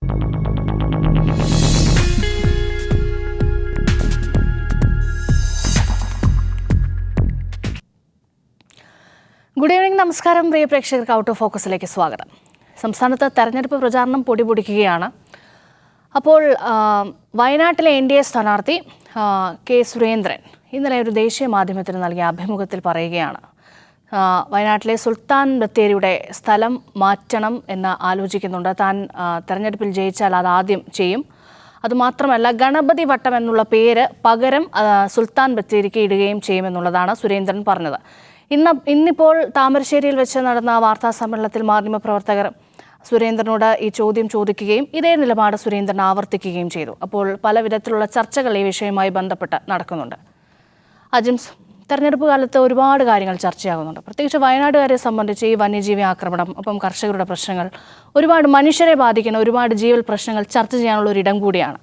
Good evening, നമസ്കാരം. പ്രിയ പ്രേക്ഷകർക്ക് out of ഫോക്കസിലേക്ക് സ്വാഗതം. സംസ്ഥാനത്ത് തെരഞ്ഞെടുപ്പ് പ്രചാരണം പൊടിപൊടിക്കുകയാണ്. അപ്പോൾ വയനാട്ടിലെ NDA സ്ഥാനാർത്ഥി കെ സുരേന്ദ്രൻ ഇന്നലെ ഒരു ദേശീയ മാധ്യമത്തിന് നൽകിയ അഭിമുഖത്തിൽ പറയുകയാണ്, വയനാട്ടിലെ സുൽത്താൻ ബത്തേരിയുടെ സ്ഥലം മാറ്റണം എന്ന് ആലോചിക്കുന്നുണ്ട്. താൻ തെരഞ്ഞെടുപ്പിൽ ജയിച്ചാൽ അത് ആദ്യം ചെയ്യും. അതുമാത്രമല്ല, ഗണപതി വട്ടം എന്നുള്ള പേര് പകരം സുൽത്താൻ ബത്തേരിക്ക് ഇടുകയും ചെയ്യുമെന്നുള്ളതാണ് സുരേന്ദ്രൻ പറഞ്ഞത്. ഇന്നിപ്പോൾ താമരശ്ശേരിയിൽ വെച്ച് നടന്ന വാർത്താ സമ്മേളനത്തിൽ മാധ്യമപ്രവർത്തകർ സുരേന്ദ്രനോട് ഈ ചോദ്യം ചോദിക്കുകയും ഇതേ നിലപാട് സുരേന്ദ്രൻ ആവർത്തിക്കുകയും ചെയ്തു. അപ്പോൾ പല വിധത്തിലുള്ള ചർച്ചകൾ ഈ വിഷയവുമായി ബന്ധപ്പെട്ട് നടക്കുന്നുണ്ട്. അജിംസ്, തെരഞ്ഞെടുപ്പ് കാലത്ത് ഒരുപാട് കാര്യങ്ങൾ ചർച്ചയാകുന്നുണ്ട്. പ്രത്യേകിച്ച് വയനാടുകാരെ സംബന്ധിച്ച് ഈ വന്യജീവി ആക്രമണം, ഒപ്പം കർഷകരുടെ പ്രശ്നങ്ങൾ, ഒരുപാട് മനുഷ്യരെ ബാധിക്കുന്ന ഒരുപാട് ജീവൽ പ്രശ്നങ്ങൾ ചർച്ച ചെയ്യാനുള്ള ഒരു ഇടം കൂടിയാണ്.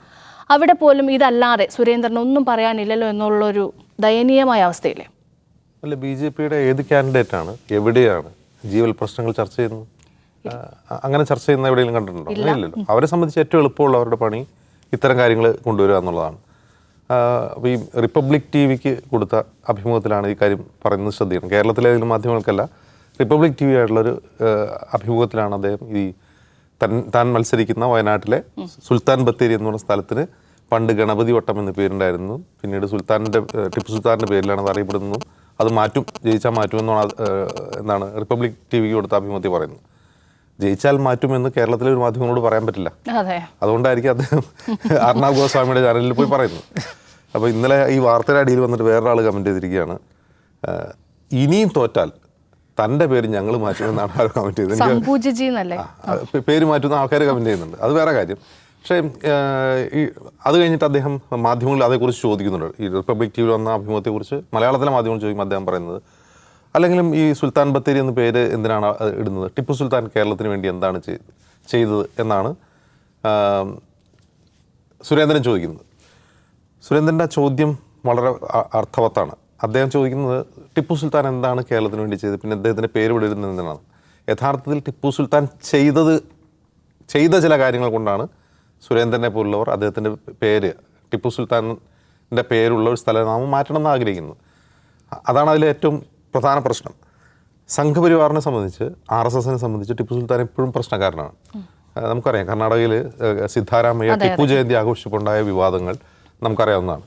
അവിടെ പോലും ഇതല്ലാതെ സുരേന്ദ്രൻ ഒന്നും പറയാനില്ലല്ലോ എന്നുള്ളൊരു ദയനീയമായ അവസ്ഥയില്ലേ? അല്ല, BJPയുടെ ഏത് ക്യാൻഡിഡേറ്റാണ് എവിടെയാണ് ജീവൽ പ്രശ്നങ്ങൾ ചർച്ച ചെയ്യുന്നത്? അങ്ങനെ ചർച്ച ചെയ്യുന്ന എവിടെയെങ്കിലും കണ്ടിട്ടുണ്ടോ? ഇല്ലല്ലോ. അവരെ സംബന്ധിച്ച് ഏറ്റവും എളുപ്പമുള്ള അവരുടെ പണി ഇത്തരം കാര്യങ്ങൾ കൊണ്ടുവരിക എന്നുള്ളതാണ്. അപ്പോൾ ഈ റിപ്പബ്ലിക് TVക്ക് കൊടുത്ത അഭിമുഖത്തിലാണ് ഈ കാര്യം പറയുന്നത്. ശ്രദ്ധിക്കണം. കേരളത്തിലെ ഏതെങ്കിലും മാധ്യമങ്ങൾക്കല്ല, റിപ്പബ്ലിക് TV ആയിട്ടുള്ളൊരു അഭിമുഖത്തിലാണ് അദ്ദേഹം ഈ താൻ മത്സരിക്കുന്ന വയനാട്ടിലെ സുൽത്താൻ ബത്തേരി എന്ന് പറഞ്ഞ സ്ഥലത്തിന് പണ്ട് ഗണപതി വട്ടം എന്ന പേരുണ്ടായിരുന്നു. പിന്നീട് ടിപ്പു സുൽത്താൻ്റെ പേരിലാണ് അത് അറിയപ്പെടുന്നതും അത് ജയിച്ചാൽ മാറ്റുമെന്നാണ് എന്താണ് റിപ്പബ്ലിക് TVക്ക് കൊടുത്ത അഭിമുഖത്തിൽ പറയുന്നത്. ജയിച്ചാൽ മാറ്റുമെന്ന് കേരളത്തിലെ ഒരു മാധ്യമങ്ങളോട് പറയാൻ പറ്റില്ല. അതുകൊണ്ടായിരിക്കും അദ്ദേഹം അർണാബ് ഗോസ്വാമിയുടെ ചാനലിൽ പോയി പറയുന്നത്. അപ്പോൾ ഇന്നലെ ഈ വാർത്തയുടെ അടിയിൽ വന്നിട്ട് വേറൊരാൾ കമൻറ്റ് ചെയ്തിരിക്കുകയാണ്, ഇനിയും തോറ്റാൽ തൻ്റെ പേര് ഞങ്ങൾ മാറ്റുമെന്നാണ് ആൾ കമൻറ്റ് ചെയ്തത്. പേര് മാറ്റുന്ന ആൾക്കാർ കമൻറ്റ് ചെയ്യുന്നുണ്ട്, അത് വേറെ കാര്യം. പക്ഷേ അത് കഴിഞ്ഞിട്ട് അദ്ദേഹം മാധ്യമങ്ങളിൽ അതേക്കുറിച്ച് ചോദിക്കുന്നുണ്ട്. ഈ റിപ്പബ്ലിക് TVയിൽ വന്ന അഭിമുഖത്തെക്കുറിച്ച് മലയാളത്തിലെ മാധ്യമങ്ങൾ ചോദിക്കുമ്പോൾ അദ്ദേഹം പറയുന്നത്, അല്ലെങ്കിലും ഈ സുൽത്താൻ ബത്തേരി എന്ന പേര് എന്തിനാണ് ഇടുന്നത്? ടിപ്പു സുൽത്താൻ കേരളത്തിന് വേണ്ടി എന്താണ് ചെയ്തത് എന്നാണ് സുരേന്ദ്രൻ ചോദിക്കുന്നത്. സുരേന്ദ്രൻ്റെ ചോദ്യം വളരെ അർത്ഥവത്താണ്. അദ്ദേഹം ചോദിക്കുന്നത് ടിപ്പു സുൽത്താൻ എന്താണ് കേരളത്തിന് വേണ്ടി ചെയ്തത്, പിന്നെ അദ്ദേഹത്തിൻ്റെ പേര് ഇവിടെ ഇടുന്നത് എന്തിനാണ്? യഥാർത്ഥത്തിൽ ടിപ്പു സുൽത്താൻ ചെയ്ത ചില കാര്യങ്ങൾ കൊണ്ടാണ് സുരേന്ദ്രനെ പോലുള്ളവർ അദ്ദേഹത്തിൻ്റെ പേര്, ടിപ്പു സുൽത്താൻ്റെ പേരുള്ള ഒരു സ്ഥലനാമം മാറ്റണമെന്ന് ആഗ്രഹിക്കുന്നത്. അതാണ് അതിലെ ഏറ്റവും പ്രധാന പ്രശ്നം. സംഘപരിവാറിനെ സംബന്ധിച്ച്, RSSനെ സംബന്ധിച്ച് ടിപ്പു സുൽത്താൻ എപ്പോഴും പ്രശ്നക്കാരനാണ്. നമുക്കറിയാം, കർണാടകയിൽ സിദ്ധാരാമയ്യ ടിപ്പു ജയന്തി ആഘോഷിച്ചുണ്ടായ വിവാദങ്ങൾ നമുക്കറിയാവുന്നതാണ്.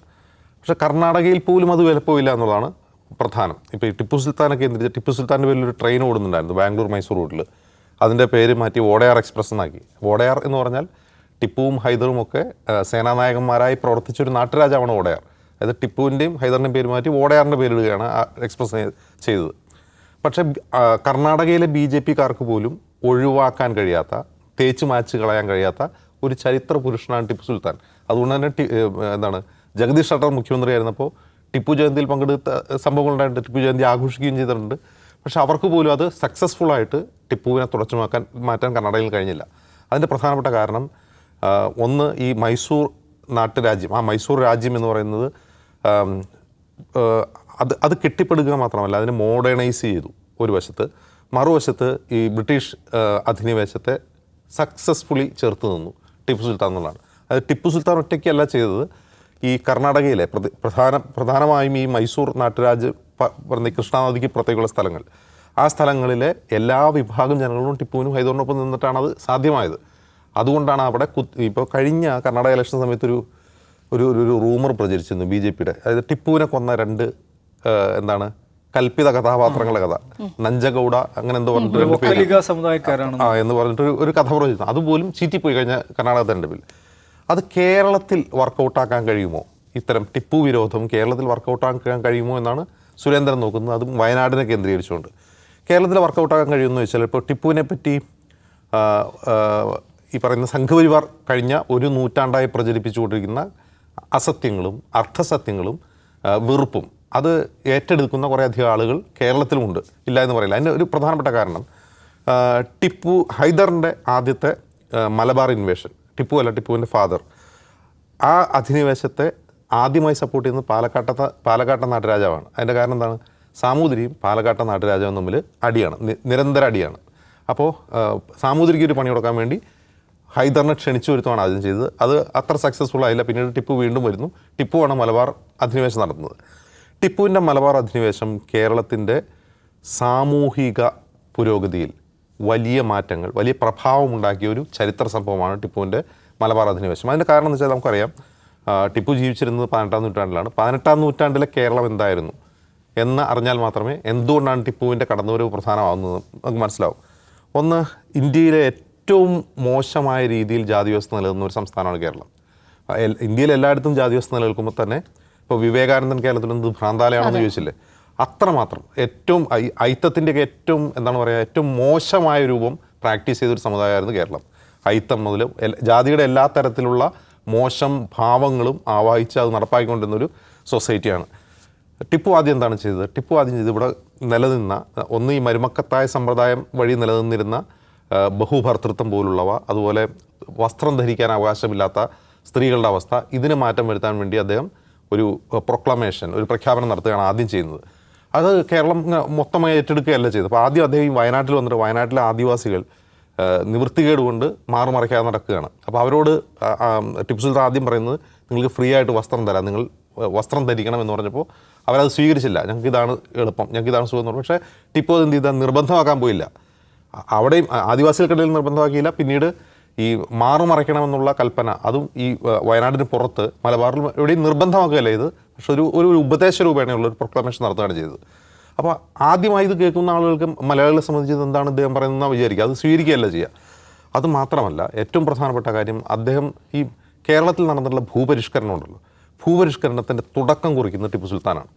പക്ഷേ കർണാടകയിൽ പോലും അത് വിലപ്പോയില്ല എന്നുള്ളതാണ് പ്രധാനം. ഇപ്പോൾ ഈ ടിപ്പു സുൽത്താനെ കേന്ദ്രീകരിച്ച് ടിപ്പു സുൽത്താൻ്റെ പേരിൽ ഒരു ട്രെയിൻ ഓടുന്നുണ്ടായിരുന്നു ബാംഗ്ലൂർ മൈസൂർ റൂട്ടിൽ. അതിൻ്റെ പേര് മാറ്റി വോഡയാർ എക്സ്പ്രസ് എന്നാക്കി. വോഡയാർ എന്ന് പറഞ്ഞാൽ ടിപ്പുവും ഹൈദറും ഒക്കെ സേനാനായകന്മാരായി പ്രവർത്തിച്ചൊരു നാട്ടുരാജാവാണ് വോഡയാർ. അതായത് ടിപ്പുവിൻ്റെയും ഹൈദറിൻ്റെയും പേര് മാറ്റി വോഡയാറിൻ്റെ പേരിടുകയാണ് ആ എക്സ്പ്രസ് ചെയ്തത്. പക്ഷേ കർണാടകയിലെ BJPക്കാർക്ക് പോലും ഒഴിവാക്കാൻ കഴിയാത്ത, തേച്ച് മാച്ച് കളയാൻ കഴിയാത്ത ഒരു ചരിത്ര പുരുഷനാണ് ടിപ്പു സുൽത്താൻ. അതുകൊണ്ട് തന്നെ ജഗദീഷ് ഷട്ടർ മുഖ്യമന്ത്രിയായിരുന്നപ്പോൾ ടിപ്പു ജയന്തിയിൽ പങ്കെടുത്ത സംഭവങ്ങളുണ്ടായിട്ട് ടിപ്പു ജയന്തി ആഘോഷിക്കുകയും ചെയ്തിട്ടുണ്ട്. പക്ഷേ അവർക്ക് പോലും അത് സക്സസ്ഫുള്ളായിട്ട് ടിപ്പുവിനെ തുടച്ചു മാറ്റാൻ കർണാടകയിൽ കഴിഞ്ഞില്ല. അതിൻ്റെ പ്രധാനപ്പെട്ട കാരണം, ഒന്ന്, ഈ മൈസൂർ നാട്ടുരാജ്യം, ആ മൈസൂർ രാജ്യം എന്ന് പറയുന്നത് അത് കെട്ടിപ്പടുക്കുക മാത്രമല്ല, അതിനെ മോഡേണൈസ് ചെയ്തു ഒരു വശത്ത്. മറുവശത്ത് ഈ ബ്രിട്ടീഷ് അധിനിവേശത്തെ സക്സസ്ഫുള്ളി ചേർത്ത് നിന്നു ടിപ്പു സുൽത്താൻ എന്നുള്ളതാണ്. അത് ടിപ്പു സുൽത്താൻ ഒറ്റയ്ക്കല്ല ചെയ്തത്. ഈ കർണാടകയിലെ പ്രധാനമായും ഈ മൈസൂർ നാട്ടുരാജ്യം പറഞ്ഞ കൃഷ്ണാനദിക്ക് പുറത്തേക്കുള്ള സ്ഥലങ്ങൾ, ആ സ്ഥലങ്ങളിലെ എല്ലാ വിഭാഗം ജനങ്ങളും ടിപ്പുവിനും ഹൈദറിനൊപ്പം നിന്നിട്ടാണ് അത് സാധ്യമായത്. അതുകൊണ്ടാണ് അവിടെ ഇപ്പോൾ കഴിഞ്ഞ കർണാടക ഇലക്ഷൻ സമയത്ത് ഒരു റൂമർ പ്രചരിച്ചിരുന്നു BJPയുടെ. അതായത് ടിപ്പുവിനെ കൊന്ന രണ്ട് കൽപ്പിത കഥാപാത്രങ്ങളുടെ കഥ, നഞ്ചഗൌഡ അങ്ങനെ എന്തോ പറഞ്ഞിട്ട് എന്ന് പറഞ്ഞിട്ട് ഒരു കഥ പ്രചരിച്ചു. അതുപോലും ചീറ്റിപ്പോയി കഴിഞ്ഞ കർണാടക തെരഞ്ഞെടുപ്പിൽ. അത് കേരളത്തിൽ വർക്കൗട്ടാക്കാൻ കഴിയുമോ? ഇത്തരം ടിപ്പു വിരോധം കേരളത്തിൽ വർക്കൗട്ടാക്കാൻ കഴിയുമോ എന്നാണ് സുരേന്ദ്രൻ നോക്കുന്നത്. അതും വയനാടിനെ കേന്ദ്രീകരിച്ചുകൊണ്ട്. കേരളത്തിൽ വർക്കൗട്ടാക്കാൻ കഴിയുമെന്ന് വെച്ചാൽ, ഇപ്പോൾ ടിപ്പുവിനെ പറ്റി ഈ പറയുന്ന സംഘപരിവാർ കഴിഞ്ഞ ഒരു നൂറ്റാണ്ടായി പ്രചരിപ്പിച്ചുകൊണ്ടിരിക്കുന്ന അസത്യങ്ങളും അർത്ഥസത്യങ്ങളും വെറുപ്പും അത് ഏറ്റെടുക്കുന്ന കുറേയധികം ആളുകൾ കേരളത്തിലുമുണ്ട്, ഇല്ല എന്ന് പറയില്ല. അതിൻ്റെ ഒരു പ്രധാനപ്പെട്ട കാരണം, ഹൈദറിൻ്റെ ആദ്യത്തെ മലബാർ ഇൻവേഷൻ, ടിപ്പുവിൻ്റെ ഫാദർ, ആ അധിനിവേശത്തെ ആദ്യമായി സപ്പോർട്ട് ചെയ്യുന്നത് പാലക്കാട്ടെ നാട്ടുരാജാവാണ്. അതിൻ്റെ കാരണം എന്താണ്? സാമൂതിരിയും പാലക്കാട്ടെ നാട്ടുരാജാവും തമ്മിൽ അടിയാണ്, നിരന്തര അടിയാണ്. അപ്പോൾ സാമൂതിരിക്ക് ഒരു പണി കൊടുക്കാൻ വേണ്ടി ഹൈദറിനെ ക്ഷണിച്ചു വരുത്തുകയാണ് ആദ്യം ചെയ്തത്. അത് അത്ര സക്സസ്ഫുൾ ആയില്ല. പിന്നീട് ടിപ്പു വീണ്ടും വരുന്നു. ടിപ്പുവാണ് മലബാർ അധിനിവേശം നടത്തുന്നത്. ടിപ്പുവിൻ്റെ മലബാർ അധിനിവേശം കേരളത്തിൻ്റെ സാമൂഹിക പുരോഗതിയിൽ വലിയ മാറ്റങ്ങൾ, വലിയ പ്രഭാവമുണ്ടാക്കിയ ഒരു ചരിത്ര സംഭവമാണ് ടിപ്പുവിൻ്റെ മലബാർ അധിനിവേശം. അതിൻ്റെ കാരണം എന്ന് വെച്ചാൽ നമുക്കറിയാം, ടിപ്പു ജീവിച്ചിരുന്നത് 18-ാം നൂറ്റാണ്ടിലാണ്. 18-ാം നൂറ്റാണ്ടിലെ കേരളം എന്തായിരുന്നു എന്ന് അറിഞ്ഞാൽ മാത്രമേ എന്തുകൊണ്ടാണ് ടിപ്പുവിൻ്റെ കടന്നുവരവ് പ്രധാനമാകുന്നത് നമുക്ക് മനസ്സിലാവും. ഒന്ന്, ഇന്ത്യയിലെ ഏറ്റവും മോശമായ രീതിയിൽ ജാതി വ്യവസ്ഥ നിലനിന്ന ഒരു സംസ്ഥാനമാണ് കേരളം. ഇന്ത്യയിൽ എല്ലായിടത്തും ജാതി വ്യവസ്ഥ നിലനിൽക്കുമ്പോൾ തന്നെ ഇപ്പോൾ വിവേകാനന്ദൻ കേരളത്തിൽ നിന്ന് ഭ്രാന്താലയാണെന്ന് ചോദിച്ചില്ലേ, അത്രമാത്രം ഏറ്റവും ഐത്തത്തിൻ്റെയൊക്കെ ഏറ്റവും എന്താണ് പറയുക, ഏറ്റവും മോശമായ രൂപം പ്രാക്ടീസ് ചെയ്തൊരു സമുദായമായിരുന്നു കേരളം. ഐത്തം മുതൽ ജാതിയുടെ എല്ലാ തരത്തിലുള്ള മോശം ഭാവങ്ങളും ആവാഹിച്ച് അത് നടപ്പാക്കിക്കൊണ്ടിരുന്നൊരു സൊസൈറ്റിയാണ്. ടിപ്പു ആദ്യം എന്താണ് ചെയ്തത്? ടിപ്പു ആദ്യം ചെയ്തത് ഇവിടെ നിലനിന്ന ഒന്ന്, ഈ മരുമക്കത്തായ സമ്പ്രദായം വഴി നിലനിന്നിരുന്ന ബഹുഭർത്തൃത്വം പോലുള്ളവ, അതുപോലെ വസ്ത്രം ധരിക്കാൻ അവകാശമില്ലാത്ത സ്ത്രീകളുടെ അവസ്ഥ, ഇതിന് മാറ്റം വരുത്താൻ വേണ്ടി അദ്ദേഹം ഒരു പ്രൊക്ലമേഷൻ, ഒരു പ്രഖ്യാപനം നടത്തുകയാണ് ആദ്യം ചെയ്യുന്നത്. അത് കേരളം മൊത്തമായി ഏറ്റെടുക്കുകയല്ല ചെയ്തത്. അപ്പോൾ ആദ്യം അദ്ദേഹം വയനാട്ടിൽ വന്നിട്ട് വയനാട്ടിലെ ആദിവാസികൾ നിവൃത്തികേട് കൊണ്ട് മാറുമറയ്ക്കാതെ നടക്കുകയാണ്. അപ്പോൾ അവരോട് ടിപ്പു സുൽത്താൻ ആദ്യം പറയുന്നത്, നിങ്ങൾക്ക് ഫ്രീ ആയിട്ട് വസ്ത്രം തരാം, നിങ്ങൾ വസ്ത്രം ധരിക്കണം എന്ന് പറഞ്ഞപ്പോൾ അവരത് സ്വീകരിച്ചില്ല. ഞങ്ങൾക്ക് ഇതാണ് എളുപ്പം, ഞങ്ങൾക്ക് ഇതാണ് സുഖം എന്ന് പറഞ്ഞു. പക്ഷേ ടിപ്പു അത് എന്ത് ചെയ്താൽ നിർബന്ധമാക്കാൻ പോയില്ല. അവിടെയും ആദിവാസികൾക്കിടയിൽ നിർബന്ധമാക്കിയില്ല. പിന്നീട് ഈ മാറുമറയ്ക്കണമെന്നുള്ള കൽപ്പന അതും ഈ വയനാടിന് പുറത്ത് മലബാറിൽ എവിടെയും നിർബന്ധമാക്കുകയല്ല ഇത്, പക്ഷെ ഒരു ഉപദേശ രൂപേണയുള്ള ഒരു പ്രൊക്ലമേഷൻ നടത്തുകയാണ് ചെയ്തത്. അപ്പോൾ ആദ്യമായി ഇത് കേൾക്കുന്ന ആളുകൾക്ക്, മലയാളികളെ സംബന്ധിച്ച് എന്താണ് ഇദ്ദേഹം പറയുന്നതെന്ന് വിചാരിക്കുക, അത് സ്വീകരിക്കുകയല്ല ചെയ്യുക. അതുമാത്രമല്ല, ഏറ്റവും പ്രധാനപ്പെട്ട കാര്യം, അദ്ദേഹം ഈ കേരളത്തിൽ നടന്നിട്ടുള്ള ഭൂപരിഷ്കരണം ഉണ്ടല്ലോ, ഭൂപരിഷ്കരണത്തിൻ്റെ തുടക്കം കുറിക്കുന്നത് ടിപ്പു സുൽത്താനാണ്.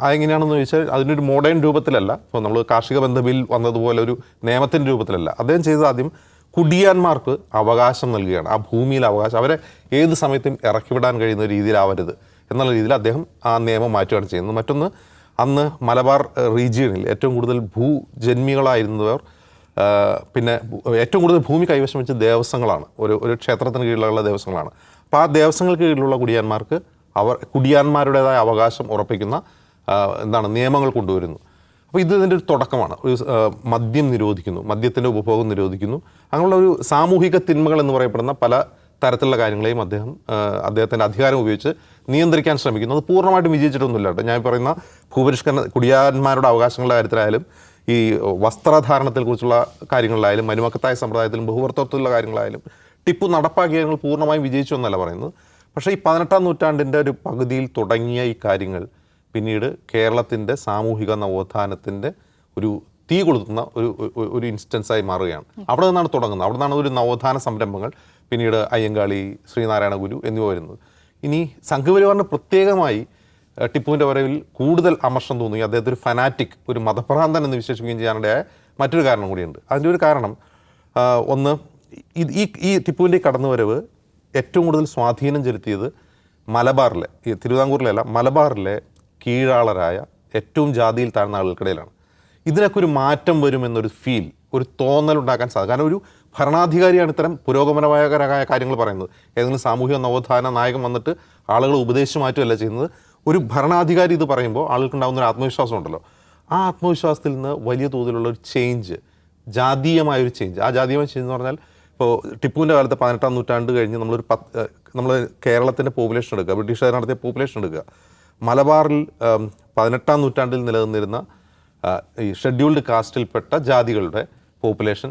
അതെങ്ങനെയാണെന്ന് ചോദിച്ചാൽ അതിനൊരു മോഡേൺ രൂപത്തിലല്ല, ഇപ്പോൾ നമ്മൾ കാർഷിക ബന്ധ ബിൽ വന്നതുപോലെ ഒരു നിയമത്തിൻ്റെ രൂപത്തിലല്ല. അദ്ദേഹം ചെയ്തത് ആദ്യം കുടിയാന്മാർക്ക് അവകാശം നൽകുകയാണ്. ആ ഭൂമിയിൽ അവകാശം, അവരെ ഏത് സമയത്തും ഇറക്കിവിടാൻ കഴിയുന്ന രീതിയിലാവരുത് എന്നുള്ള രീതിയിൽ അദ്ദേഹം ആ നിയമം മാറ്റുകയാണ് ചെയ്യുന്നത്. മറ്റൊന്ന്, അന്ന് മലബാർ റീജിയണിൽ ഏറ്റവും കൂടുതൽ ഭൂജന്മികളായിരുന്നവർ, പിന്നെ ഏറ്റവും കൂടുതൽ ഭൂമി കൈവശം വെച്ച ദേവസ്വങ്ങളാണ്, ഒരു ക്ഷേത്രത്തിന് കീഴിലുള്ള ദേവസ്വങ്ങളാണ്. അപ്പോൾ ആ ദേവസ്വങ്ങൾക്ക് കീഴിലുള്ള കുടിയാന്മാർക്ക് കുടിയാന്മാരുടേതായ അവകാശം ഉറപ്പിക്കുന്ന നിയമങ്ങൾ കൊണ്ടുവരുന്നു. അപ്പോൾ ഇതിൻ്റെ ഒരു തുടക്കമാണ്. ഒരു മദ്യം നിരോധിക്കുന്നു, മദ്യത്തിൻ്റെ ഉപഭോഗം നിരോധിക്കുന്നു. അങ്ങനെയുള്ള ഒരു സാമൂഹിക തിന്മകൾ എന്ന് പറയപ്പെടുന്ന പല തരത്തിലുള്ള കാര്യങ്ങളെയും അദ്ദേഹത്തിൻ്റെ അധികാരം ഉപയോഗിച്ച് നിയന്ത്രിക്കാൻ ശ്രമിക്കുന്നു. അത് പൂർണ്ണമായിട്ടും വിജയിച്ചിട്ടൊന്നുമില്ല കേട്ടോ. ഞാൻ പറയുന്ന ഭൂപരിഷ്കരണ, കുടിയാന്മാരുടെ അവകാശങ്ങളുടെ കാര്യത്തിലായാലും, ഈ വസ്ത്രധാരണത്തെക്കുറിച്ചുള്ള കാര്യങ്ങളിലായാലും, മരുമക്കത്തായ സമ്പ്രദായത്തിലും ബഹുവർത്തത്തിലുള്ള കാര്യങ്ങളായാലും ടിപ്പു നടപ്പാക്കിയ കാര്യങ്ങൾ പൂർണ്ണമായും വിജയിച്ചു എന്നല്ല പറയുന്നത്. പക്ഷേ ഈ 18-ാം നൂറ്റാണ്ടിൻ്റെ ഒരു പകുതിയിൽ തുടങ്ങിയ ഈ കാര്യങ്ങൾ പിന്നീട് കേരളത്തിൻ്റെ സാമൂഹിക നവോത്ഥാനത്തിൻ്റെ ഒരു തീ കൊളുത്തുന്ന ഒരു ഇൻസ്റ്റൻസായി മാറുകയാണ്. അവിടെ നിന്നാണ് തുടങ്ങുന്നത്. അവിടെ നിന്നാണ് ഒരു നവോത്ഥാന സംരംഭങ്ങൾ, പിന്നീട് അയ്യങ്കാളി, ശ്രീനാരായണ ഗുരു എന്നിവ വരുന്നത്. ഇനി സംഘപരിവാറിന് പ്രത്യേകമായി ടിപ്പുവിൻ്റെ വരവിൽ കൂടുതൽ അമർഷം തോന്നുകയും അദ്ദേഹത്തെ ഒരു ഫനാറ്റിക്, ഒരു മതഭ്രാന്തൻ എന്ന് വിശേഷിപ്പിക്കുകയും ചെയ്യാനിടയായ മറ്റൊരു കാരണം കൂടിയുണ്ട്. അതിൻ്റെ ഒരു കാരണം, ഒന്ന്, ഈ ടിപ്പുവിൻ്റെ കടന്നുവരവ് ഏറ്റവും കൂടുതൽ സ്വാധീനം ചെലുത്തിയത് മലബാറിലെ, ഈ തിരുവിതാംകൂറിലല്ല, മലബാറിലെ കീഴാളരായ ഏറ്റവും ജാതിയിൽ താഴ്ന്ന ആളുകൾക്കിടയിലാണ്. ഇതിനൊക്കെ ഒരു മാറ്റം വരുമെന്നൊരു ഫീൽ, ഒരു തോന്നലുണ്ടാക്കാൻ സാധിക്കും. കാരണം ഒരു ഭരണാധികാരിയാണ് ഇത്തരം പുരോഗമനപരമായ കാര്യങ്ങൾ പറയുന്നത്. ഏതെങ്കിലും സാമൂഹിക നവോത്ഥാന നായകൻ വന്നിട്ട് ആളുകളെ ഉപദേശിച്ച് മാറ്റുകയല്ല ചെയ്യുന്നത്. ഒരു ഭരണാധികാരി ഇത് പറയുമ്പോൾ ആളുകൾക്കുണ്ടാകുന്ന ഒരു ആത്മവിശ്വാസം ഉണ്ടല്ലോ, ആ ആത്മവിശ്വാസത്തിൽ നിന്ന് വലിയ തോതിലുള്ള ഒരു ചേഞ്ച്, ജാതീയമായൊരു ചേഞ്ച്. ആ ജാതീയമായ ചേഞ്ച് എന്ന് പറഞ്ഞാൽ, ഇപ്പോൾ ടിപ്പുവിൻ്റെ കാലത്ത് 18-ാം നൂറ്റാണ്ട് കഴിഞ്ഞ് നമ്മൾ കേരളത്തിൻ്റെ പോപ്പുലേഷൻ എടുക്കുക, ബ്രിട്ടീഷുകാർ നടത്തിയ പോപ്പുലേഷൻ എടുക്കുക, മലബാറിൽ 18-ാം നൂറ്റാണ്ടിൽ നിലനിന്നിരുന്ന ഈ ഷെഡ്യൂൾഡ് കാസ്റ്റിൽപ്പെട്ട ജാതികളുടെ പോപ്പുലേഷൻ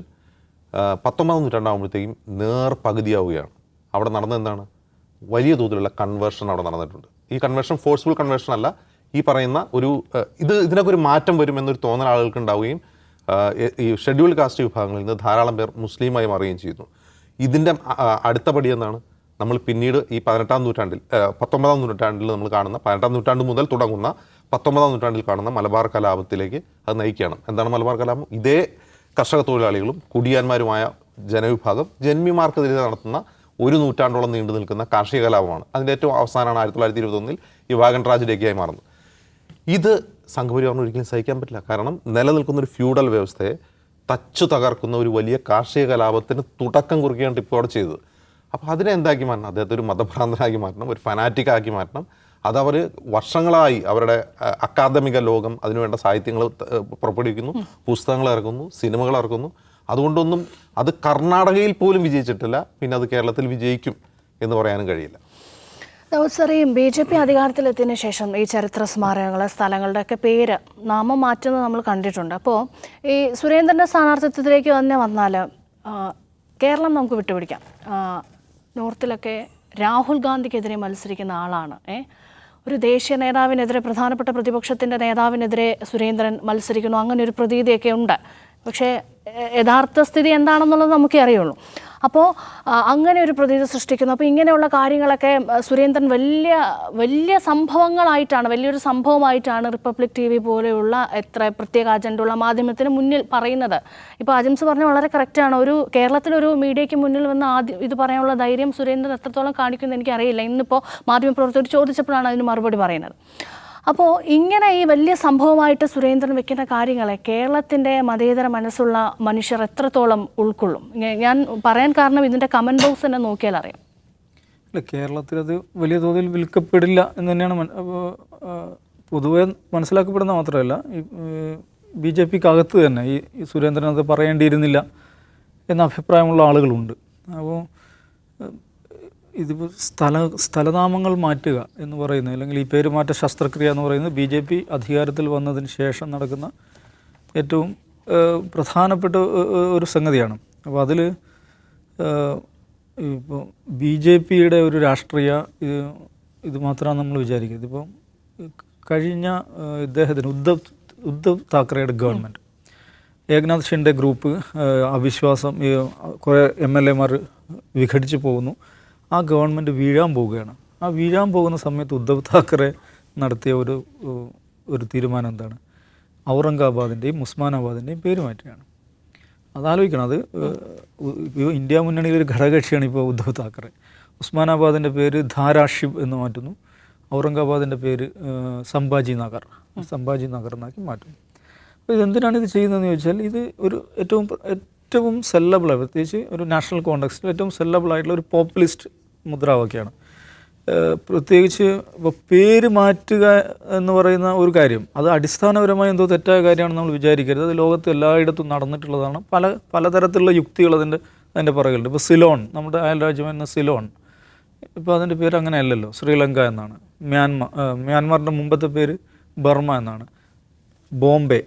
19-ാം നൂറ്റാണ്ടാകുമ്പോഴത്തേക്കും പകുതിയാവുകയാണ്. അവിടെ നടന്നത് എന്താണ്? വലിയ തോതിലുള്ള കൺവേർഷൻ അവിടെ നടന്നിട്ടുണ്ട്. ഈ കൺവേർഷൻ ഫോഴ്സ്ഫുൾ കൺവേർഷൻ അല്ല, ഈ പറയുന്ന ഇതിനൊക്കെ ഒരു മാറ്റം വരുമെന്നൊരു തോന്നൽ ആളുകൾക്ക് ഉണ്ടാവുകയും ഈ ഷെഡ്യൂൾഡ് കാസ്റ്റ് വിഭാഗങ്ങളിൽ നിന്ന് ധാരാളം പേർ മുസ്ലിമായി മാറുകയും ചെയ്യുന്നു. ഇതിൻ്റെ അടുത്ത പടി എന്താണ്? നമ്മൾ പിന്നീട് ഈ 19-ാം നൂറ്റാണ്ടിൽ നമ്മൾ കാണുന്ന, 18-ാം നൂറ്റാണ്ട് മുതൽ തുടങ്ങുന്ന 19-ാം നൂറ്റാണ്ടിൽ കാണുന്ന മലബാർ കലാപത്തിലേക്ക് അത് നയിക്കുകയാണ്. എന്താണ് മലബാർ കലാപം? ഇതേ കർഷക തൊഴിലാളികളും കുടിയാന്മാരുമായ ജനവിഭാഗം ജന്മിമാർക്കെതിരെ നടത്തുന്ന ഒരു നൂറ്റാണ്ടോളം നീണ്ടു നിൽക്കുന്ന കാർഷിക കലാപമാണ്. അതിൻ്റെ ഏറ്റവും അവസാനമാണ് 1921 ഈ വാഗൺ ട്രാജഡിയൊക്കെയായി മാറുന്നത്. ഇത് സംഘപരിവാറിന് ഒരിക്കലും സഹിക്കാൻ പറ്റില്ല. കാരണം നിലനിൽക്കുന്ന ഒരു ഫ്യൂഡൽ വ്യവസ്ഥയെ തച്ചു തകർക്കുന്ന ഒരു വലിയ കാർഷിക കലാപത്തിന് തുടക്കം കുറിക്കുകയാണ് ടിപ്പു അവിടെ ചെയ്തത്. അപ്പോൾ അതിനെ എന്താക്കി മാറ്റണം? അദ്ദേഹത്തെ ഒരു മതഭ്രാന്തനാക്കി മാറ്റണം, ഒരു ഫനാറ്റിക്കാക്കി മാറ്റണം. അതവർ വർഷങ്ങളായി അവരുടെ അക്കാദമിക ലോകം അതിനുവേണ്ട സാഹിത്യങ്ങൾ പുറപ്പെടുവിക്കുന്നു, പുസ്തകങ്ങൾ ഇറക്കുന്നു, സിനിമകൾ ഇറക്കുന്നു. അതുകൊണ്ടൊന്നും അത് കർണാടകയിൽ പോലും വിജയിച്ചിട്ടില്ല, പിന്നെ അത് കേരളത്തിൽ വിജയിക്കും എന്ന് പറയാനും കഴിയില്ല. സാറേയും BJP അധികാരത്തിലെത്തിയതിനു ശേഷം ഈ ചരിത്ര സ്മാരകങ്ങൾ, സ്ഥലങ്ങളുടെയൊക്കെ പേര് നാമം മാറ്റുന്നത് നമ്മൾ കണ്ടിട്ടുണ്ട്. അപ്പോൾ ഈ സുരേന്ദ്രൻ്റെ സ്ഥാനാർത്ഥിത്വത്തിലേക്ക് തന്നെ വന്നാൽ കേരളം നമുക്ക് വിട്ടുപിടിക്കാം. നോർത്തിലൊക്കെ രാഹുൽ ഗാന്ധിക്കെതിരെ മത്സരിക്കുന്ന ആളാണ്. ഒരു ദേശീയ നേതാവിനെതിരെ, പ്രധാനപ്പെട്ട പ്രതിപക്ഷത്തിൻ്റെ നേതാവിനെതിരെ സുരേന്ദ്രൻ മത്സരിക്കുന്നു, അങ്ങനെ ഒരു പ്രതീതിയൊക്കെ ഉണ്ട്. പക്ഷേ യഥാർത്ഥ സ്ഥിതി എന്താണെന്നുള്ളത് നമുക്കേ അറിയുള്ളൂ. അപ്പോൾ അങ്ങനെ ഒരു പ്രതീതി സൃഷ്ടിക്കുന്നു. അപ്പോൾ ഇങ്ങനെയുള്ള കാര്യങ്ങളൊക്കെ സുരേന്ദ്രൻ വലിയ സംഭവങ്ങളായിട്ടാണ്, വലിയൊരു സംഭവമായിട്ടാണ് റിപ്പബ്ലിക് TV പോലെയുള്ള എത്ര പ്രത്യേക അജണ്ടയുള്ള മാധ്യമത്തിന് മുന്നിൽ പറയുന്നത്. ഇപ്പോൾ അജിംസ് പറഞ്ഞ വളരെ കറക്റ്റാണ്. കേരളത്തിലൊരു മീഡിയയ്ക്ക് മുന്നിൽ വന്ന് ആദ്യം ഇത് പറയാനുള്ള ധൈര്യം സുരേന്ദ്രൻ എത്രത്തോളം കാണിക്കുമെന്ന് എനിക്കറിയില്ല. ഇന്നിപ്പോൾ മാധ്യമപ്രവർത്തകർ ചോദിച്ചപ്പോഴാണ് അതിന് മറുപടി പറയുന്നത്. അപ്പോൾ ഇങ്ങനെ ഈ വലിയ സംഭവമായിട്ട് സുരേന്ദ്രൻ വെക്കുന്ന കാര്യങ്ങളെ കേരളത്തിൻ്റെ മതേതര മനസ്സുള്ള മനുഷ്യർ എത്രത്തോളം ഉൾക്കൊള്ളും? ഞാൻ പറയാൻ കാരണം ഇതിൻ്റെ കമൻറ്റ് ബോക്സ് തന്നെ നോക്കിയാൽ അറിയാം. അല്ല, കേരളത്തിലത് വലിയ തോതിൽ വിൽക്കപ്പെടില്ല എന്ന് തന്നെയാണ് പൊതുവെ മനസ്സിലാക്കപ്പെടുന്ന മാത്രമല്ല, ഈ BJPക്കകത്ത് തന്നെ ഈ സുരേന്ദ്രൻ അത് പറയേണ്ടിയിരുന്നില്ല എന്ന അഭിപ്രായമുള്ള ആളുകളുണ്ട്. അപ്പോൾ ഇതിപ്പോൾ സ്ഥലനാമങ്ങൾ മാറ്റുക എന്ന് പറയുന്നത്, അല്ലെങ്കിൽ ഈ പേരുമാറ്റ ശസ്ത്രക്രിയ എന്ന് പറയുന്നത് BJP അധികാരത്തിൽ വന്നതിന് ശേഷം നടക്കുന്ന ഏറ്റവും പ്രധാനപ്പെട്ട ഒരു സംഗതിയാണ്. അപ്പോൾ അതിൽ ഇപ്പോൾ BJPയുടെ ഒരു രാഷ്ട്രീയ ഇത് മാത്രമാണ് നമ്മൾ വിചാരിക്കുന്നത്. ഇതിപ്പോൾ കഴിഞ്ഞ ഇദ്ദേഹത്തിന് ഉദ്ധവ് താക്കറെയുടെ ഗവൺമെൻറ്, ഏകനാഥ് ഷിൻഡെ ഗ്രൂപ്പ് അവിശ്വാസം, കുറേ MLA മാർ വിഘടിച്ച് പോകുന്നു. ആ ഗവൺമെൻറ് വീഴാൻ പോവുകയാണ്. ആ വീഴാൻ പോകുന്ന സമയത്ത് ഉദ്ധവ് താക്കറെ നടത്തിയ ഒരു തീരുമാനം എന്താണ്? ഔറംഗാബാദിൻ്റെയും ഉസ്മാനാബാദിൻ്റെയും പേര് മാറ്റുകയാണ്. അതാലോചിക്കണം. അത് ഇന്ത്യ മുന്നണിയിൽ ഒരു ഘടകകക്ഷിയാണ് ഇപ്പോൾ ഉദ്ധവ് താക്കറെ. ഉസ്മാനാബാദിൻ്റെ പേര് ധാരാഷിബ് എന്ന് മാറ്റുന്നു. ഔറംഗാബാദിൻ്റെ പേര് സംഭാജി നഗർ എന്നാക്കി മാറ്റുന്നു. അപ്പോൾ ഇതെന്തിനാണ് ഇത് ചെയ്യുന്നതെന്ന് ചോദിച്ചാൽ, ഇത് ഒരു ഏറ്റവും സെല്ലബിളാണ്, പ്രത്യേകിച്ച് ഒരു നാഷണൽ കോണ്ടെക്സ്റ്റിൽ ഏറ്റവും സെല്ലബിളായിട്ടുള്ള ഒരു പോപ്പുലിസ്റ്റ് മുദ്രാവാക്യമാണ്. പ്രത്യേകിച്ച് ഇപ്പോൾ പേര് മാറ്റുക എന്ന് പറയുന്ന ഒരു കാര്യം, അത് അടിസ്ഥാനപരമായി എന്തോ തെറ്റായ കാര്യമാണെന്ന് നമ്മൾ വിചാരിക്കരുത്. അത് ലോകത്ത് എല്ലായിടത്തും നടന്നിട്ടുള്ളതാണ്. പലതരത്തിലുള്ള യുക്തികൾ അതിൻ്റെ പുറകിലുണ്ട്. ഇപ്പോൾ സിലോൺ, നമ്മുടെ അയൽരാജ്യമെന്ന സിലോൺ, ഇപ്പോൾ അതിൻ്റെ പേര് അങ്ങനെയല്ലല്ലോ, ശ്രീലങ്ക എന്നാണ്. മ്യാൻമാറിൻ്റെ മുമ്പത്തെ പേര് ബർമ എന്നാണ്. ബോംബെ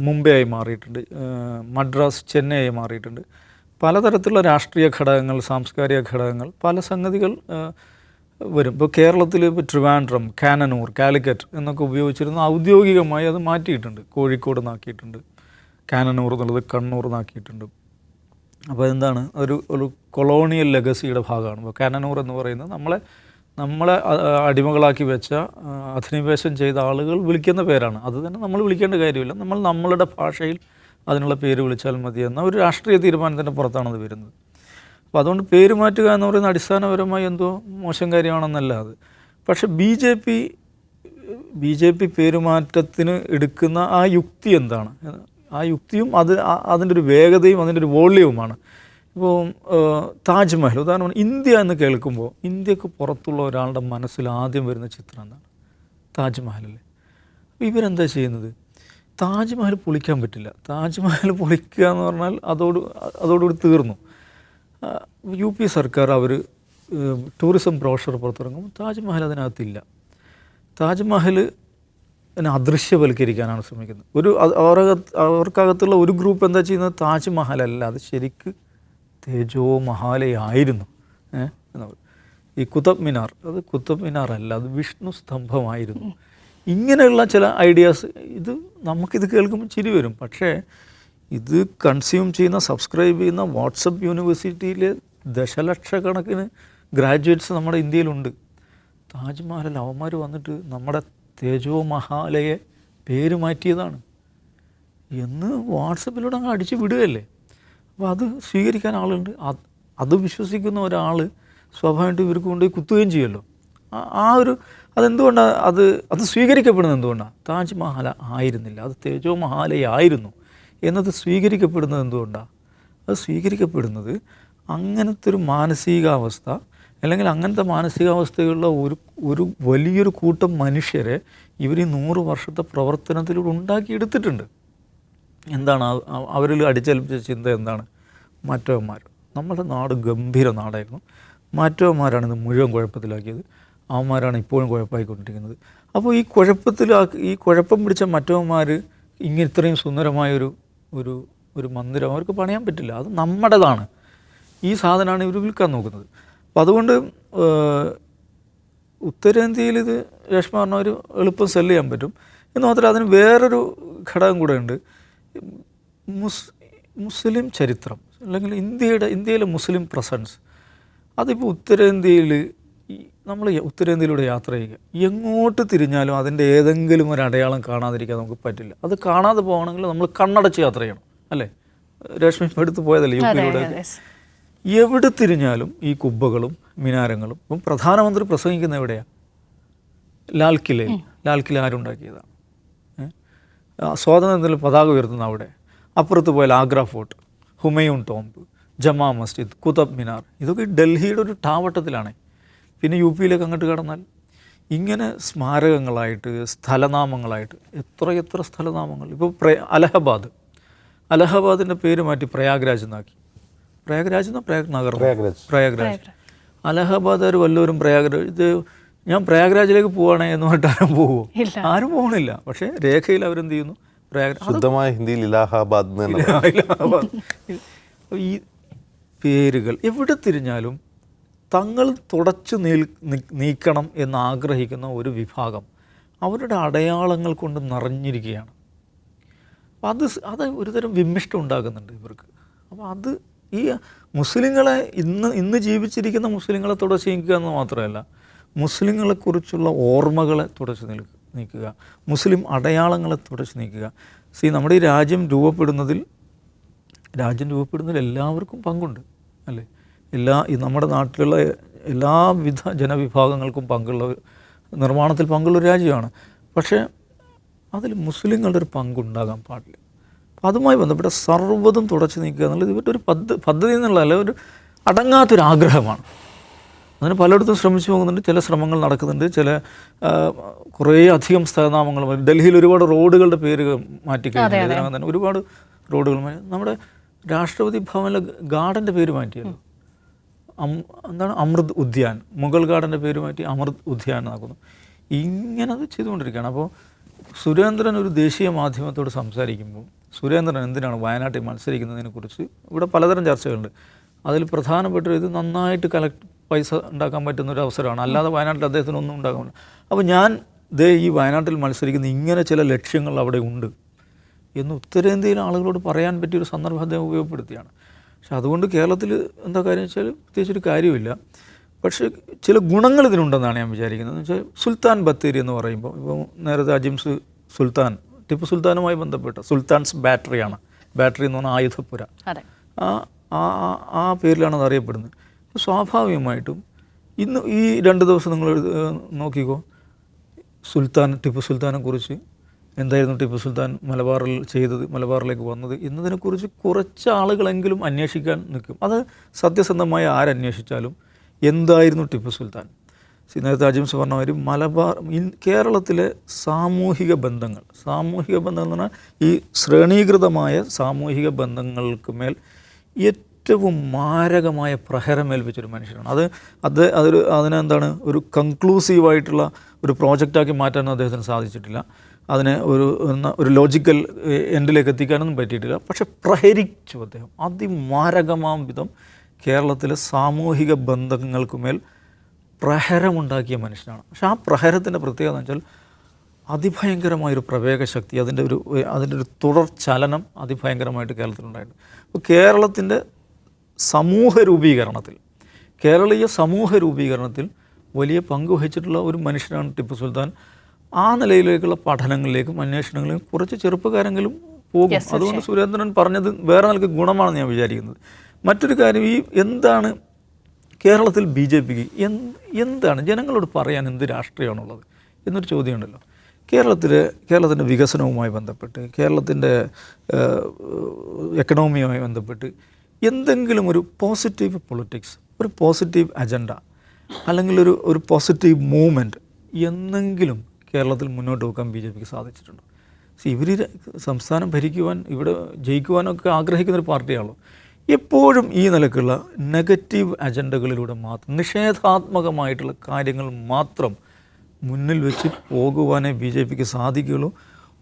മുംബൈ ആയി മാറിയിട്ടുണ്ട്. മദ്രാസ് ചെന്നൈ ആയി മാറിയിട്ടുണ്ട്. പലതരത്തിലുള്ള രാഷ്ട്രീയ ഘടകങ്ങൾ, സാംസ്കാരിക ഘടകങ്ങൾ, പല സംഗതികൾ വരും. ഇപ്പോൾ കേരളത്തിൽ ഇപ്പോൾ ട്രിവാൻഡ്രം, കാനനൂർ, കാലിക്കറ്റ് എന്നൊക്കെ ഉപയോഗിച്ചിരുന്ന ഔദ്യോഗികമായി അത് മാറ്റിയിട്ടുണ്ട്. കോഴിക്കോട് നാക്കിയിട്ടുണ്ട്, കാനനൂർ എന്നുള്ളത് കണ്ണൂർ നാക്കിയിട്ടുണ്ട്. അപ്പോൾ എന്താണ്, ഒരു കൊളോണിയൽ ലെഗസിയുടെ ഭാഗമാണ്. ഇപ്പോൾ കാനനൂർ എന്ന് പറയുന്നത് നമ്മളെ അടിമകളാക്കി വെച്ച, അധിനിവേശം ചെയ്ത ആളുകൾ വിളിക്കുന്ന പേരാണ്. അത് തന്നെ നമ്മൾ വിളിക്കേണ്ട കാര്യമില്ല, നമ്മളുടെ ഭാഷയിൽ അതിനുള്ള പേര് വിളിച്ചാൽ മതി എന്ന ഒരു രാഷ്ട്രീയ തീരുമാനത്തിൻ്റെ പുറത്താണത് വരുന്നത്. അപ്പോൾ അതുകൊണ്ട് പേര് മാറ്റുക എന്ന് പറയുന്നത് അടിസ്ഥാനപരമായി എന്തോ മോശം കാര്യമാണെന്നല്ല അത്. പക്ഷേ ബി ജെ പി പേരുമാറ്റത്തിന് എടുക്കുന്ന ആ യുക്തി എന്താണ്? ആ യുക്തിയും അതിൻ്റെ ഒരു വേഗതയും അതിൻ്റെ ഒരു വോള്യവുമാണ്. ഇപ്പോൾ താജ്മഹൽ ഉദാഹരണമാണ്. ഇന്ത്യ എന്ന് കേൾക്കുമ്പോൾ ഇന്ത്യക്ക് പുറത്തുള്ള ഒരാളുടെ മനസ്സിൽ ആദ്യം വരുന്ന ചിത്രം എന്താണ്? താജ്മഹലല്ലേ. അപ്പോൾ ഇവരെന്താ ചെയ്യുന്നത്? താജ്മഹൽ പൊളിക്കാൻ പറ്റില്ല. താജ്മഹൽ പൊളിക്കുക എന്ന് പറഞ്ഞാൽ അതോടുകൂടി തീർന്നു. UP സർക്കാർ അവർ ടൂറിസം ബ്രോഷർ പുറത്തിറങ്ങുമ്പോൾ താജ്മഹൽ അതിനകത്തില്ല. താജ്മഹൽ അദൃശ്യവൽക്കരിക്കാനാണ് ശ്രമിക്കുന്നത്. അവർക്കകത്തുള്ള ഒരു ഗ്രൂപ്പ് എന്താ ചെയ്യുന്നത്? താജ്മഹലല്ല, അത് ശരിക്ക് തേജോ മഹാലയായിരുന്നു. ഈ കുത്തബ് മിനാർ, അത് കുത്തബ് മിനാർ അല്ല, അത് വിഷ്ണു സ്തംഭമായിരുന്നു. ഇങ്ങനെയുള്ള ചില ഐഡിയാസ്, ഇത് നമുക്കിത് കേൾക്കുമ്പോൾ ചിരി വരും. പക്ഷേ ഇത് കൺസ്യൂം ചെയ്യുന്ന, സബ്സ്ക്രൈബ് ചെയ്യുന്ന വാട്സപ്പ് യൂണിവേഴ്സിറ്റിയിലെ ദശലക്ഷക്കണക്കിന് ഗ്രാജുവേറ്റ്സ് നമ്മുടെ ഇന്ത്യയിലുണ്ട്. താജ്മഹൽ അവന്മാർ വന്നിട്ട് നമ്മുടെ തേജോ മഹാലയെ പേര് മാറ്റിയതാണ് എന്ന് വാട്സപ്പിലൂടെ അങ്ങ് അടിച്ച് വിടുകയല്ലേ. അപ്പോൾ അത് സ്വീകരിക്കാൻ ആളുണ്ട്. അത് വിശ്വസിക്കുന്ന ഒരാൾ സ്വാഭാവികമായിട്ടും ഇവർക്ക് കൊണ്ടുപോയി കുത്തുകയും ചെയ്യുമല്ലോ. അതെന്തുകൊണ്ടാണ് അത് സ്വീകരിക്കപ്പെടുന്നത്? എന്തുകൊണ്ടാണ്? താജ്മഹൽ ആയിരുന്നില്ല, അത് തേജോ മഹാലയായിരുന്നു എന്നത് സ്വീകരിക്കപ്പെടുന്നത് എന്തുകൊണ്ടാണ്? അത് സ്വീകരിക്കപ്പെടുന്നത് അങ്ങനത്തെ ഒരു മാനസികാവസ്ഥ, അല്ലെങ്കിൽ അങ്ങനത്തെ മാനസികാവസ്ഥയുള്ള ഒരു വലിയൊരു കൂട്ടം മനുഷ്യരെ ഇവർ ഈ 100 വർഷത്തെ പ്രവർത്തനത്തിലൂടെ ഉണ്ടാക്കിയെടുത്തിട്ടുണ്ട്. എന്താണ് അവരിൽ അടിച്ചേൽപ്പിച്ച ചിന്ത എന്താണ്? മാറ്റവന്മാർ. നമ്മുടെ നാട് ഗംഭീര നാടായിരുന്നു, മാറ്റവന്മാരാണ് ഇത് മുഴുവൻ കുഴപ്പത്തിലാക്കിയത്, അവന്മാരാണ് ഇപ്പോഴും കുഴപ്പമായിക്കൊണ്ടിരിക്കുന്നത്. അപ്പോൾ ഈ കുഴപ്പം പിടിച്ച മറ്റവന്മാർ ഇങ്ങനെ ഇത്രയും സുന്ദരമായൊരു ഒരു ഒരു മന്ദിരം അവർക്ക് പണിയാൻ പറ്റില്ല. അത് നമ്മുടേതാണ്. ഈ സാധനമാണ് ഇവർ വിൽക്കാൻ നോക്കുന്നത്. അപ്പോൾ അതുകൊണ്ട് ഉത്തരേന്ത്യയിൽ ഇത് രേഷ്മ പറഞ്ഞ ഒരു എളുപ്പം സെല്ല് ചെയ്യാൻ പറ്റും. എന്ന് മാത്രമല്ല അതിന് വേറൊരു ഘടകം കൂടെ ഉണ്ട്. മുസ്ലിം ചരിത്രം അല്ലെങ്കിൽ ഇന്ത്യയിലെ മുസ്ലിം പ്രസൻസ് അതിപ്പോൾ ഉത്തരേന്ത്യയിൽ നമ്മൾ ഉത്തരേന്ത്യയിലൂടെ യാത്ര ചെയ്യുക, എങ്ങോട്ട് തിരിഞ്ഞാലും അതിൻ്റെ ഏതെങ്കിലും ഒരു അടയാളം കാണാതിരിക്കാൻ നമുക്ക് പറ്റില്ല. അത് കാണാതെ പോകണമെങ്കിൽ നമ്മൾ കണ്ണടച്ച് യാത്ര ചെയ്യണം, അല്ലേ? രേഷ്മ ഇപ്പോൾ എടുത്ത് പോയതല്ലേ യു പിയിലൂടെ. എവിടെ തിരിഞ്ഞാലും ഈ കുബ്ബകളും മിനാരങ്ങളും. ഇപ്പം പ്രധാനമന്ത്രി പ്രസംഗിക്കുന്ന എവിടെയാണ്? ലാൽ കില ആരുണ്ടാക്കിയതാണ്? സ്വാതന്ത്ര്യത്തിൽ പതാക ഉയർത്തുന്ന അവിടെ. അപ്പുറത്ത് പോയാൽ ആഗ്ര ഫോർട്ട്, ഹുമയൂൺ ടോംബ്, ജമാ മസ്ജിദ്, കുതബ് മിനാർ, ഇതൊക്കെ ഡൽഹിയുടെ ഒരു ടാവട്ടത്തിലാണ്. പിന്നെ യു പിയിലേക്ക് അങ്ങോട്ട് കടന്നാൽ ഇങ്ങനെ സ്മാരകങ്ങളായിട്ട് സ്ഥലനാമങ്ങളായിട്ട് എത്ര സ്ഥലനാമങ്ങൾ. ഇപ്പോൾ അലഹബാദിൻ്റെ പേര് മാറ്റി പ്രയാഗ്രാജ് എന്നാക്കി. പ്രയാഗ്രാജ് നഗർ, പ്രയാഗ്രാജ്. അലഹബാദുകാർ വല്ലവരും പ്രയാഗ്രാജ്, ഇത് ഞാൻ പ്രയാഗ്രാജിലേക്ക് പോവാണേ എന്ന് പറഞ്ഞിട്ട് ആരും പോകുമോ? ആരും പോകണില്ല. പക്ഷേ രേഖയിൽ അവരെന്ത് ചെയ്യുന്നു? ശുദ്ധമായ ഹിന്ദിയിൽ ഇലാഹാബാദ്. ഈ പേരുകൾ എവിടെ തിരിഞ്ഞാലും തങ്ങൾ തുടച്ചു നീക്കണം എന്നാഗ്രഹിക്കുന്ന ഒരു വിഭാഗം അവരുടെ അടയാളങ്ങൾ കൊണ്ട് നിറഞ്ഞിരിക്കുകയാണ്. അപ്പോൾ അത് ഒരുതരം വിമ്മിഷ്ടം ഉണ്ടാകുന്നുണ്ട് ഇവർക്ക്. അപ്പോൾ അത് ഈ മുസ്ലിങ്ങളെ ഇന്ന് ജീവിച്ചിരിക്കുന്ന മുസ്ലിങ്ങളെ തുടച്ചു നീക്കുക എന്ന് മാത്രമല്ല, മുസ്ലിങ്ങളെക്കുറിച്ചുള്ള ഓർമ്മകളെ തുടച്ചു നീക്കുക, മുസ്ലിം അടയാളങ്ങളെ തുടച്ചു നീക്കുക. നമ്മുടെ ഈ രാജ്യം രൂപപ്പെടുന്നതിൽ എല്ലാവർക്കും പങ്കുണ്ട്, അല്ലേ? നമ്മുടെ നാട്ടിലുള്ള എല്ലാവിധ ജനവിഭാഗങ്ങൾക്കും നിർമ്മാണത്തിൽ പങ്കുള്ളൊരു രാജ്യമാണ്. പക്ഷേ അതിൽ മുസ്ലിങ്ങളുടെ ഒരു പങ്കുണ്ടാകാൻ പാടില്ല. അപ്പോൾ അതുമായി ബന്ധപ്പെട്ട സർവ്വതും തുടച്ചു നീക്കുക എന്നുള്ളത് ഇവരുടെ ഒരു പദ്ധതി എന്നുള്ളതല്ല, ഒരു അടങ്ങാത്തൊരാഗ്രഹമാണ്. അതിന് പലയിടത്തും ശ്രമിച്ചു പോകുന്നുണ്ട്. ചില ശ്രമങ്ങൾ നടക്കുന്നുണ്ട്. കുറേ അധികം സ്ഥലനാമങ്ങൾ. ഡൽഹിയിൽ ഒരുപാട് റോഡുകളുടെ പേര് മാറ്റിക്കഴിഞ്ഞു. ഇതിനകം തന്നെ ഒരുപാട് റോഡുകൾ നമ്മുടെ രാഷ്ട്രപതി ഭവനിലെ ഗാർഡൻ്റെ പേര് മാറ്റിയല്ലോ. എന്താണ്? അമൃത് ഉദ്യാൻ. മുഗൾ ഗാർഡൻ്റെ പേര് മാറ്റി അമൃത് ഉദ്യാൻ എന്നാക്കുന്നു. ഇങ്ങനെ അത് ചെയ്തുകൊണ്ടിരിക്കുകയാണ്. അപ്പോൾ സുരേന്ദ്രൻ ഒരു ദേശീയ മാധ്യമത്തോട് സംസാരിക്കുമ്പോൾ സുരേന്ദ്രൻ എന്തിനാണ് വയനാട്ടിൽ മത്സരിക്കുന്നതിനെക്കുറിച്ച് ഇവിടെ പലതരം ചർച്ചകളുണ്ട്. അതിൽ പ്രധാനപ്പെട്ട ഇത് നന്നായിട്ട് പൈസ ഉണ്ടാക്കാൻ പറ്റുന്നൊരു അവസരമാണ്. അല്ലാതെ വയനാട്ടിൽ അദ്ദേഹത്തിനൊന്നും ഉണ്ടാക്കാൻ പറ്റില്ല. അപ്പോൾ ഈ വയനാട്ടിൽ മത്സരിക്കുന്ന ഇങ്ങനെ ചില ലക്ഷ്യങ്ങൾ അവിടെ ഉണ്ട് എന്ന് ഉത്തരേന്ത്യയിലെ ആളുകളോട് പറയാൻ പറ്റിയൊരു സന്ദർഭം അദ്ദേഹം ഉപയോഗപ്പെടുത്തിയാണ്. പക്ഷെ അതുകൊണ്ട് കേരളത്തിൽ എന്താ കാര്യം വെച്ചാൽ പ്രത്യേകിച്ചൊരു കാര്യമില്ല. പക്ഷേ ചില ഗുണങ്ങൾ ഇതിനുണ്ടെന്നാണ് ഞാൻ വിചാരിക്കുന്നത്. എന്ന് വെച്ചാൽ സുൽത്താൻ ബത്തേരി എന്ന് പറയുമ്പോൾ, ഇപ്പോൾ നേരത്തെ അജിംസ് സുൽത്താൻ, ടിപ്പു സുൽത്താനുമായി ബന്ധപ്പെട്ട സുൽത്താൻസ് ബാറ്ററിയാണ്. ബാറ്ററി എന്ന് പറഞ്ഞാൽ ആയുധപ്പുര. ആ പേരിലാണ് അത് അറിയപ്പെടുന്നത്. അപ്പോൾ സ്വാഭാവികമായിട്ടും ഇന്ന് ഈ 2 ദിവസം നിങ്ങൾ നോക്കിക്കോ, ടിപ്പു സുൽത്താനെക്കുറിച്ച് എന്തായിരുന്നു ടിപ്പു സുൽത്താൻ മലബാറിൽ ചെയ്തത്, മലബാറിലേക്ക് വന്നത് എന്നതിനെക്കുറിച്ച് കുറച്ച് ആളുകളെങ്കിലും അന്വേഷിക്കാൻ നിൽക്കും. അത് സത്യസന്ധമായി ആരന്വേഷിച്ചാലും എന്തായിരുന്നു ടിപ്പു സുൽത്താൻ? നേരത്തെ അജിംസ് പറഞ്ഞ മാതിരി കേരളത്തിലെ സാമൂഹിക ബന്ധങ്ങൾ എന്ന് പറഞ്ഞാൽ ഈ ശ്രേണീകൃതമായ സാമൂഹിക ബന്ധങ്ങൾക്ക് മേൽ ഏറ്റവും മാരകമായ പ്രഹരമേൽപ്പിച്ചൊരു മനുഷ്യനാണ്. അതിനെന്താണ് ഒരു കൺക്ലൂസീവായിട്ടുള്ള ഒരു പ്രോജക്റ്റാക്കി മാറ്റാനൊന്നും അദ്ദേഹത്തിന് സാധിച്ചിട്ടില്ല. അതിനെ ഒരു ലോജിക്കൽ എൻഡിലേക്ക് എത്തിക്കാനൊന്നും പറ്റിയിട്ടില്ല. പക്ഷെ പ്രഹരിച്ചു അദ്ദേഹം അതിമാരകമാം വിധം കേരളത്തിലെ സാമൂഹിക ബന്ധങ്ങൾക്കുമേൽ പ്രഹരമുണ്ടാക്കിയ മനുഷ്യനാണ്. പക്ഷെ ആ പ്രഹരത്തിൻ്റെ പ്രത്യേകത എന്ന് വെച്ചാൽ അതിഭയങ്കരമായൊരു പ്രവേഗശക്തി, അതിൻ്റെ ഒരു തുടർ ചലനം അതിഭയങ്കരമായിട്ട് കേരളത്തിലുണ്ടായിട്ടുണ്ട്. അപ്പോൾ കേരളത്തിൻ്റെ കേരളീയ സമൂഹ രൂപീകരണത്തിൽ വലിയ പങ്ക് വഹിച്ചിട്ടുള്ള ഒരു മനുഷ്യനാണ് ടിപ്പു സുൽത്താൻ. ആ നിലയിലേക്കുള്ള പഠനങ്ങളിലേക്കും അന്വേഷണങ്ങളിലേക്കും കുറച്ച് ചെറുപ്പക്കാരെങ്കിലും പോകും. അതുകൊണ്ട് സുരേന്ദ്രൻ പറഞ്ഞത് വേറെ നിലയ്ക്ക് ഗുണമാണെന്ന് ഞാൻ വിചാരിക്കുന്നത്. മറ്റൊരു കാര്യം, എന്താണ് കേരളത്തിൽ BJPക്ക് എന്താണ് ജനങ്ങളോട് പറയാൻ എന്ത് രാഷ്ട്രീയമാണുള്ളത് എന്നൊരു ചോദ്യമുണ്ടല്ലോ. കേരളത്തിൻ്റെ വികസനവുമായി ബന്ധപ്പെട്ട്, കേരളത്തിൻ്റെ എക്കണോമിയുമായി ബന്ധപ്പെട്ട് എന്തെങ്കിലും ഒരു പോസിറ്റീവ് പൊളിറ്റിക്സ്, ഒരു പോസിറ്റീവ് അജണ്ട, അല്ലെങ്കിൽ ഒരു പോസിറ്റീവ് മൂവ്മെൻറ്റ് എന്നെങ്കിലും കേരളത്തിൽ മുന്നോട്ട് വെക്കാൻ BJPക്ക് സാധിച്ചിട്ടുണ്ടോ? ഇവർ സംസ്ഥാനം ഭരിക്കുവാൻ ഇവിടെ ജയിക്കുവാനൊക്കെ ആഗ്രഹിക്കുന്നൊരു പാർട്ടിയാണല്ലോ. എപ്പോഴും ഈ നിലക്കുള്ള നെഗറ്റീവ് അജണ്ടകളിലൂടെ മാത്രം, നിഷേധാത്മകമായിട്ടുള്ള കാര്യങ്ങൾ മാത്രം മുന്നിൽ വെച്ച് പോകുവാനേ BJPക്ക് സാധിക്കുകയുള്ളൂ.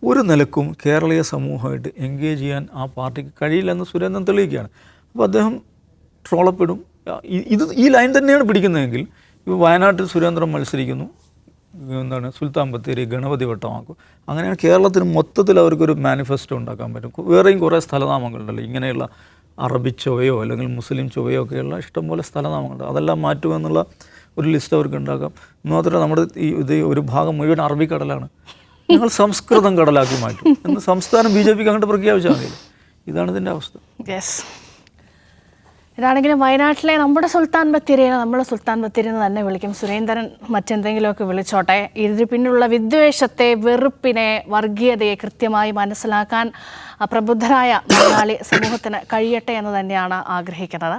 ഒരു നിലക്കും കേരളീയ സമൂഹമായിട്ട് എൻഗേജ് ചെയ്യാൻ ആ പാർട്ടിക്ക് കഴിയില്ലെന്ന് സുരേന്ദ്രൻ തെളിയിക്കുകയാണ്. അപ്പോൾ അദ്ദേഹം ട്രോളപ്പെടും. ഈ ലൈൻ തന്നെയാണ് പിടിക്കുന്നതെങ്കിൽ ഇപ്പോൾ വയനാട്ടിൽ സുരേന്ദ്രൻ മത്സരിക്കുന്നു, സുൽത്താൻ ബത്തേരി ഗണപതി വട്ടമാക്കും. അങ്ങനെയാണ് കേരളത്തിന് മൊത്തത്തിൽ അവർക്കൊരു മാനിഫെസ്റ്റോ ഉണ്ടാക്കാൻ പറ്റും. വേറെയും കുറേ സ്ഥലനാമങ്ങളുണ്ടല്ലോ, ഇങ്ങനെയുള്ള അറബി ചൊവ്വയോ അല്ലെങ്കിൽ മുസ്ലിം ചൊവ്വയോ ഒക്കെയുള്ള ഇഷ്ടംപോലെ സ്ഥലനാമങ്ങളുണ്ട്. അതെല്ലാം മാറ്റുമെന്നുള്ള ഒരു ലിസ്റ്റ് അവർക്ക് ഉണ്ടാക്കാം. മാത്രമല്ല നമ്മുടെ ഇത് ഒരു ഭാഗം മുഴുവൻ അറബിക്കടലാണ്, ഞങ്ങൾ സംസ്കൃതം കടലാക്കി മാറ്റും എന്ന് സംസ്ഥാനം BJPക്ക് അങ്ങോട്ട് പ്രഖ്യാപിച്ചാൽ മതി. ഇതാണ് ഇതിൻ്റെ അവസ്ഥ. യെസ്, ഇതാണെങ്കിലും വയനാട്ടിലെ നമ്മുടെ സുൽത്താൻ ബത്തേരിയെ നമ്മൾ സുൽത്താൻ ബത്തേരി എന്ന് തന്നെ വിളിക്കും. സുരേന്ദ്രൻ മറ്റെന്തെങ്കിലുമൊക്കെ വിളിച്ചോട്ടെ, ഇതിന് പിന്നിലുള്ള വിദ്വേഷത്തെ, വെറുപ്പിനെ, വർഗീയതയെ കൃത്യമായി മനസ്സിലാക്കാൻ പ്രബുദ്ധരായ മലയാളി സമൂഹത്തിന് കഴിയട്ടെ എന്ന് തന്നെയാണ് ആഗ്രഹിക്കുന്നത്.